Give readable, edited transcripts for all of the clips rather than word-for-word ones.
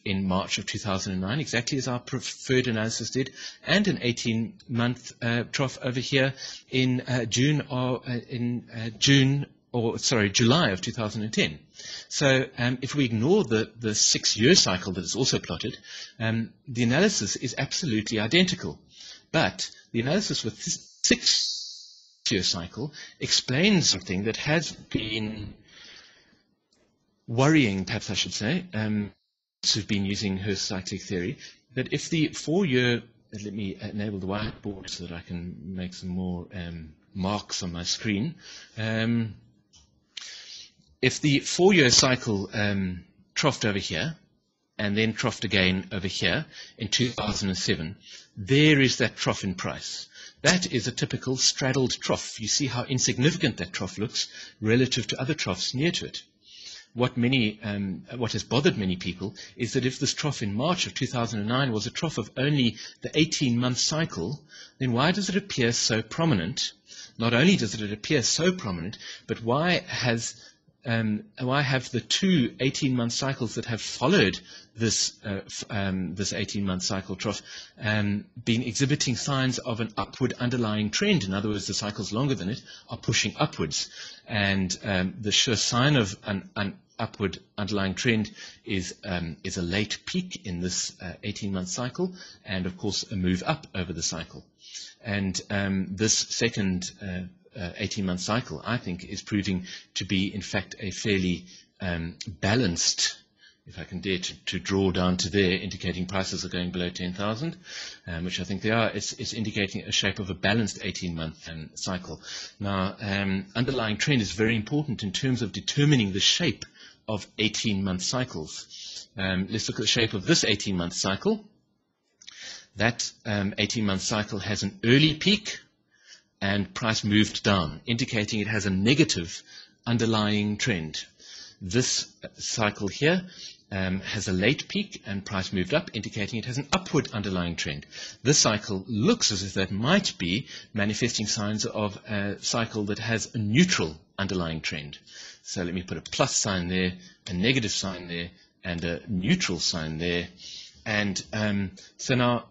in March of 2009, exactly as our preferred analysis did, and an 18-month trough over here in July of 2010. So if we ignore the 6-year cycle that is also plotted, the analysis is absolutely identical. But the analysis with this 6-year cycle explains something that has been worrying, perhaps I should say, who've been using Hurst cyclic theory, that if the 4-year, let me enable the whiteboard so that I can make some more marks on my screen. If the 4-year cycle troughed over here, and then troughed again over here in 2007, there is that trough in price. That is a typical straddled trough. You see how insignificant that trough looks relative to other troughs near to it. What has bothered many people is that if this trough in March of 2009 was a trough of only the 18-month cycle, then why does it appear so prominent? Not only does it appear so prominent, but why have the two 18-month cycles that have followed this 18-month cycle trough been exhibiting signs of an upward underlying trend? In other words, the cycles longer than it are pushing upwards, and the sure sign of an upward underlying trend is a late peak in this 18-month cycle, and of course a move up over the cycle. And this second 18-month cycle, I think, is proving to be, in fact, a fairly balanced, if I can dare to draw down to there, indicating prices are going below 10,000, which I think they are. It's indicating a shape of a balanced 18-month cycle. Now, underlying trend is very important in terms of determining the shape of 18-month cycles. Let's look at the shape of this 18-month cycle. That 18-month cycle has an early peak, and price moved down, indicating it has a negative underlying trend. This cycle here has a late peak and price moved up, indicating it has an upward underlying trend. This cycle looks as if that might be manifesting signs of a cycle that has a neutral underlying trend. So let me put a plus sign there, a negative sign there, and a neutral sign there. And so now,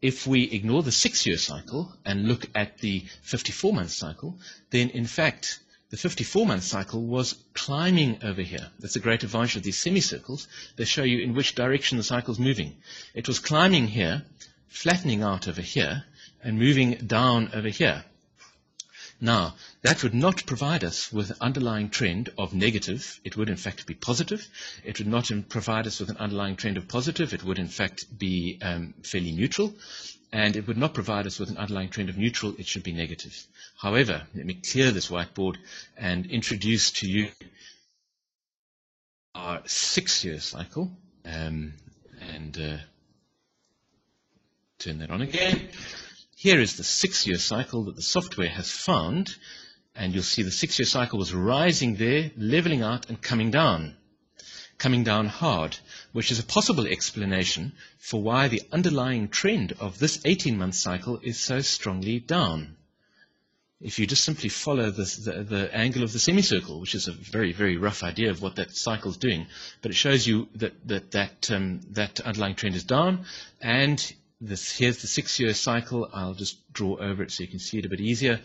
if we ignore the 6-year cycle and look at the 54-month cycle, then in fact the 54-month cycle was climbing over here. That's a great advantage of these semicircles. They show you in which direction the cycle is moving. It was climbing here, flattening out over here, and moving down over here. Now, that would not provide us with an underlying trend of negative. It would, in fact, be positive. It would not provide us with an underlying trend of positive. It would, in fact, be fairly neutral. And it would not provide us with an underlying trend of neutral. It should be negative. However, let me clear this whiteboard and introduce to you our 6-year cycle. And turn that on again. Here is the 6-year cycle that the software has found, and you'll see the 6-year cycle was rising there, leveling out and coming down hard, which is a possible explanation for why the underlying trend of this 18-month cycle is so strongly down. If you just simply follow the angle of the semicircle, which is a very, very rough idea of what that cycle is doing, but it shows you that underlying trend is down, and here's the 6-year cycle. I'll just draw over it so you can see it a bit easier.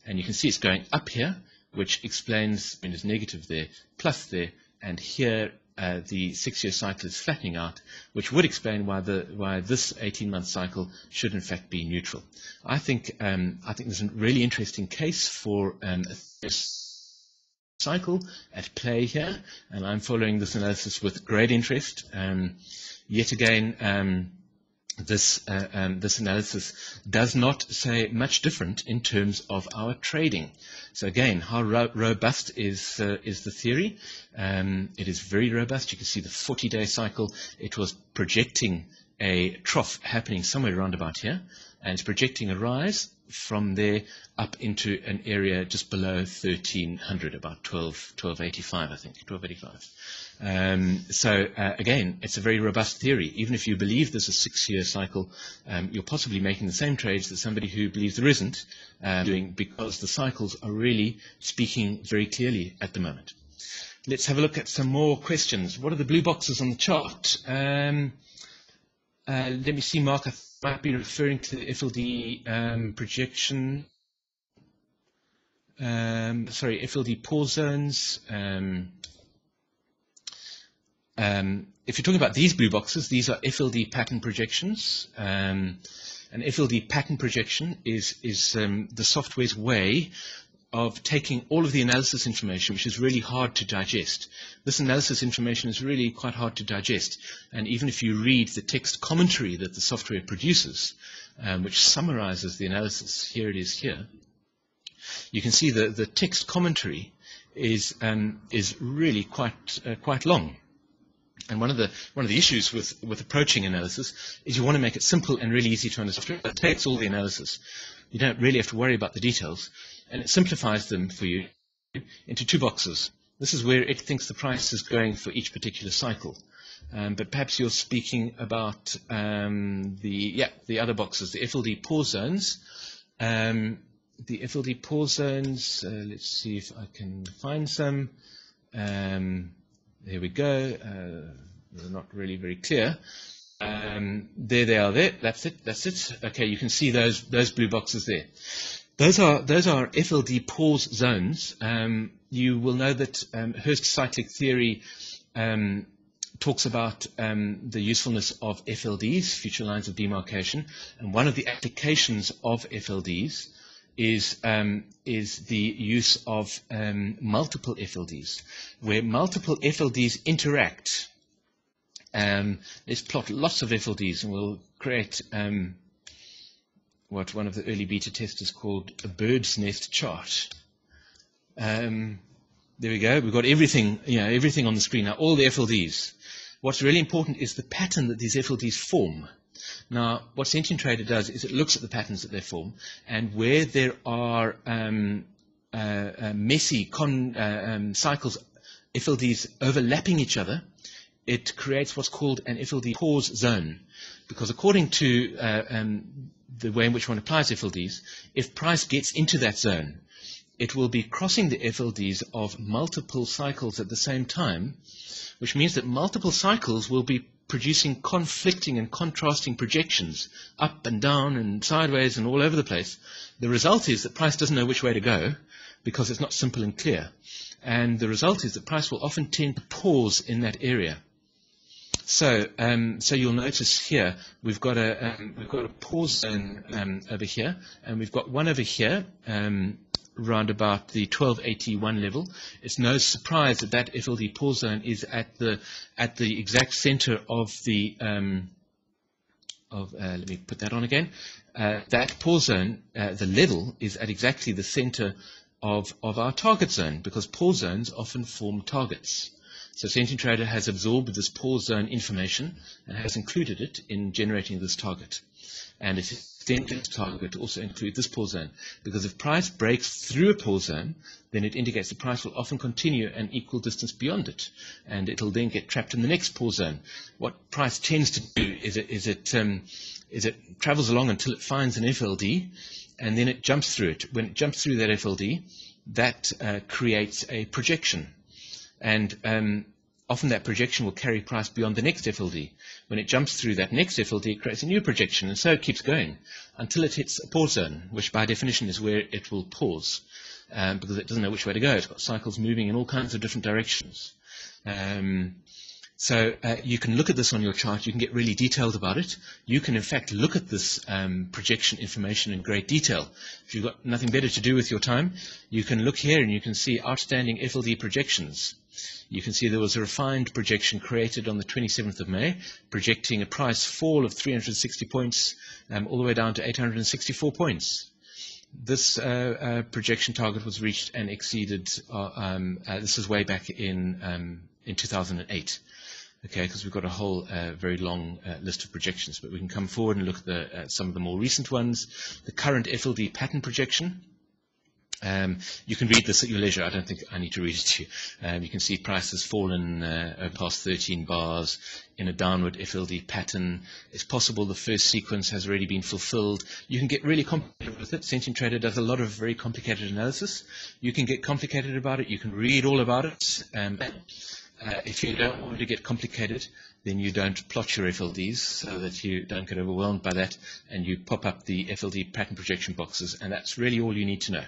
And you can see it's going up here, which explains when it's negative there, plus there, and here the 6-year cycle is flattening out, which would explain why this 18-month cycle should in fact be neutral. I think there's a really interesting case for a cycle at play here, and I'm following this analysis with great interest. Yet again, this analysis does not say much different in terms of our trading. So again, how robust is the theory? It is very robust. You can see the 40-day cycle. It was projecting a trough happening somewhere around about here, and it's projecting a rise from there up into an area just below 1300, about 1285, I think, 1285. So again, it's a very robust theory. Even if you believe there's a 6-year cycle, you're possibly making the same trades that somebody who believes there isn't doing, because the cycles are really speaking very clearly at the moment. Let's have a look at some more questions. What are the blue boxes on the chart? Let me see, Mark, I might be referring to the FLD projection. FLD pause zones. If you're talking about these blue boxes, these are FLD pattern projections. An FLD pattern projection is the software's way of taking all of the analysis information, which is really hard to digest. This analysis information is really quite hard to digest. And even if you read the text commentary that the software produces, which summarizes the analysis, here it is here, you can see the text commentary is really quite long. And one of the issues with approaching analysis is you want to make it simple and really easy to understand. It takes all the analysis. You don't really have to worry about the details, and it simplifies them for you into two boxes. This is where it thinks the price is going for each particular cycle. But perhaps you're speaking about the other boxes, the FLD pause zones. The FLD pause zones, let's see if I can find some. There we go. They're not really very clear. There they are. There. That's it. Okay, you can see those blue boxes there. Those are FLD pause zones. You will know that Hurst cyclic theory talks about the usefulness of FLDs, future lines of demarcation, and one of the applications of FLDs is the use of multiple FLDs, where multiple FLDs interact. Let's plot lots of FLDs, and we'll create what one of the early beta testers called a bird's nest chart. There we go. We've got everything, everything on the screen now. All the FLDs. What's really important is the pattern that these FLDs form. Now, what Sentient Trader does is it looks at the patterns that they form, and where there are messy cycles, FLDs overlapping each other, it creates what's called an FLD pause zone. Because according to the way in which one applies FLDs, if price gets into that zone, it will be crossing the FLDs of multiple cycles at the same time, which means that multiple cycles will be producing conflicting and contrasting projections up and down and sideways and all over the place. The result is that price doesn't know which way to go because it's not simple and clear. And the result is that price will often tend to pause in that area. So you'll notice here we've got a pause zone over here, and we've got one over here round about the 1281 level. It's no surprise that that FLD pause zone is at the exact center of the let me put that on again. That pause zone, the level is at exactly the center of our target zone, because pause zones often form targets. So Sentient Trader has absorbed this pause zone information and has included it in generating this target. And its extended target to also include this pause zone, because if price breaks through a pause zone, then it indicates the price will often continue an equal distance beyond it, and it'll then get trapped in the next pause zone. What price tends to do is it travels along until it finds an FLD, and then it jumps through it. When it jumps through that FLD, that creates a projection. And often that projection will carry price beyond the next FLD. When it jumps through that next FLD, it creates a new projection, and so it keeps going until it hits a pause zone, which by definition is where it will pause, because it doesn't know which way to go. It's got cycles moving in all kinds of different directions. So you can look at this on your chart. You can get really detailed about it. You can, in fact, look at this projection information in great detail. If you've got nothing better to do with your time, you can look here and you can see outstanding FLD projections. You can see there was a refined projection created on the 27th of May, projecting a price fall of 360 points all the way down to 864 points. This projection target was reached and exceeded. This is way back in 2008. Okay, because we've got a whole very long list of projections, but we can come forward and look at some of the more recent ones. The current FLD pattern projection You can read this at your leisure. I don't think I need to read it to you. You can see price has fallen past 13 bars in a downward FLD pattern. It's possible the first sequence has already been fulfilled. You can get really complicated with it. Sentient Trader does a lot of very complicated analysis. You can get complicated about it. You can read all about it. If you don't want to get complicated, then you don't plot your FLDs so that you don't get overwhelmed by that, and you pop up the FLD pattern projection boxes, and that's really all you need to know.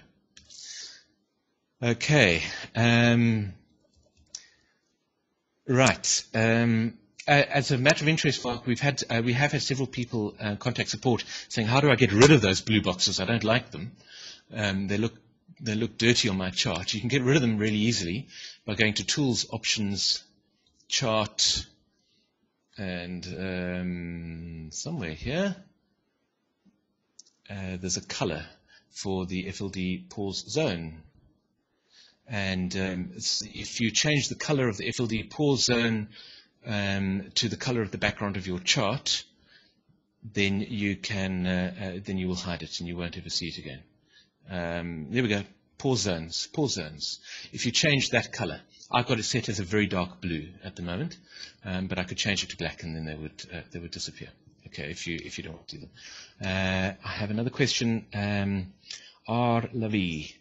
Okay, right. As a matter of interest, Mark, we have had several people contact support saying, "How do I get rid of those blue boxes? I don't like them. They look dirty on my chart." You can get rid of them really easily by going to Tools, Options, Chart, and somewhere here there's a color for the FLD pause zone. And if you change the color of the FLD pause zone to the color of the background of your chart, then you will hide it and you won't ever see it again. There we go. Pause zones. Pause zones. If you change that color, I've got it set as a very dark blue at the moment, but I could change it to black and then they would disappear. Okay, if you don't want to do them. I have another question. R. Lavie.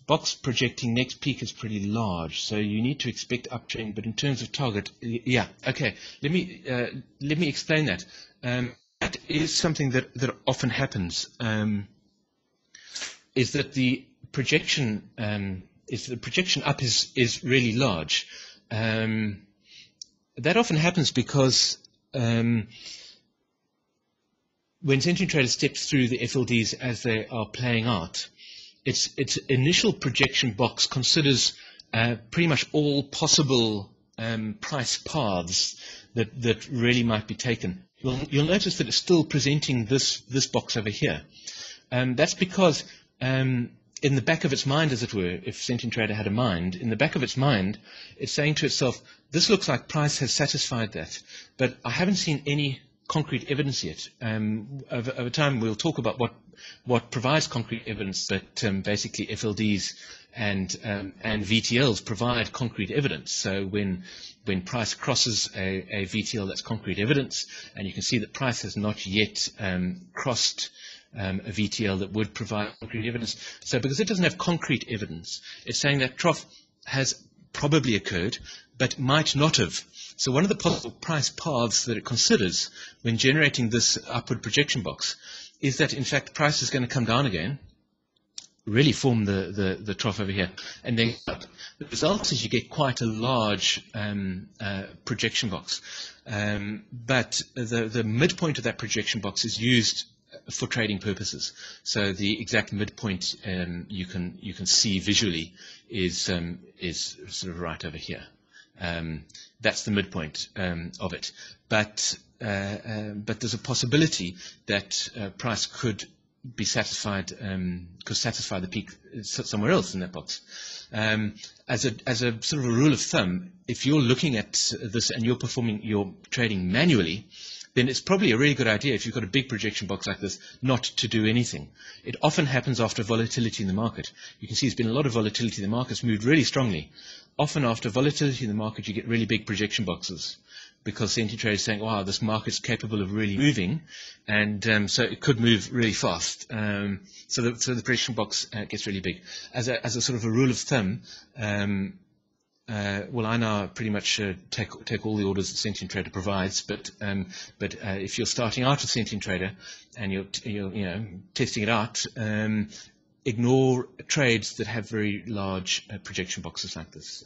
Box projecting next peak is pretty large, so you need to expect uptrend, but in terms of target, yeah, okay. Let me explain that. That is something that often happens. Is that the projection up is really large. That often happens because when Sentient Trader steps through the FLDs as they are playing out, its initial projection box considers pretty much all possible price paths that really might be taken. You'll notice that it's still presenting this box over here. That's because in the back of its mind, as it were, if Sentient Trader had a mind, in the back of its mind, it's saying to itself, this looks like price has satisfied that, but I haven't seen any concrete evidence yet. Over time, we'll talk about what provides concrete evidence, but basically FLDs and VTLs provide concrete evidence. So when price crosses a VTL, that's concrete evidence, and you can see that price has not yet crossed a VTL that would provide concrete evidence. So because it doesn't have concrete evidence, it's saying that trough has probably occurred, but might not have. So one of the possible price paths that it considers when generating this upward projection box is that, in fact, price is going to come down again, really form the trough over here, and then up. The result is you get quite a large projection box. But the midpoint of that projection box is used for trading purposes. So the exact midpoint you can see visually is sort of right over here. That's the midpoint of it. But there's a possibility that price could be satisfied, could satisfy the peak somewhere else in that box. As a sort of a rule of thumb, if you're looking at this and you're performing your trading manually, then it's probably a really good idea, if you've got a big projection box like this, not to do anything. It often happens after volatility in the market. You can see there's been a lot of volatility. The market's moved really strongly. Often after volatility in the market, you get really big projection boxes because Sentient Trader is saying, wow, this market's capable of really moving, and so it could move really fast. So the projection box gets really big. As a sort of a rule of thumb, well, I now pretty much take all the orders that Sentient Trader provides, but if you're starting out with Sentient Trader and you're testing it out, ignore trades that have very large projection boxes like this.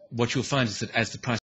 What you'll find is that as the price